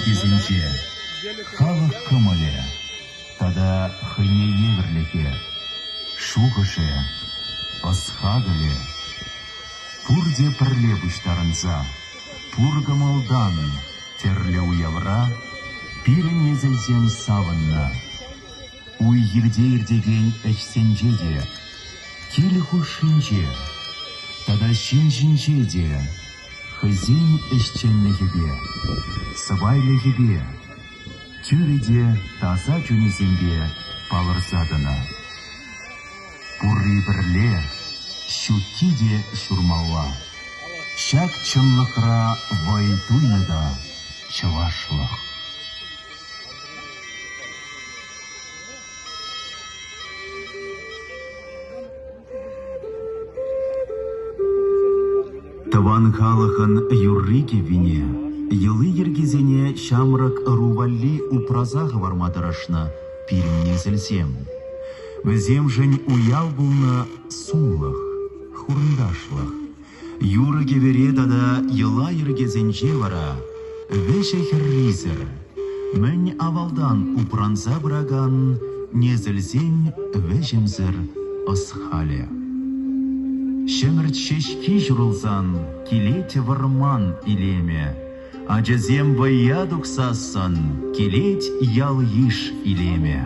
кезінче, халық кымыле, тада хыне еверлеке, шуғыше, ысхагыле, пурде пірле бұштарынса, пургымалдан терле уявра, пирін езілзен савынна, уй ерде-ердеген әшсенже де, келі хұшынже, тада шын-жынже де, хызен әшченлігібе, сыбайлігібе, тюреде таза жүнезембе палырзадына. Пурри бірле, шутки де шурмалла, шак чынлықра вайтуйны да чывашлық. Тыван халықын юррике вине, йылы ергезене шамрак рувалли упразағы варматырашна пирімне зілсем. Візем жын уял бұлна сумлық, хурындашлық. Юры кевереді да йыла ергезенже вара, веше херризір. Мен авалдан упранза бұраган, не зілсен вешемзір ысхале. Шемірт шешки жұрылзан, келете варман илеме. Ажазем вая дұқсасын, келет ял еш илеме.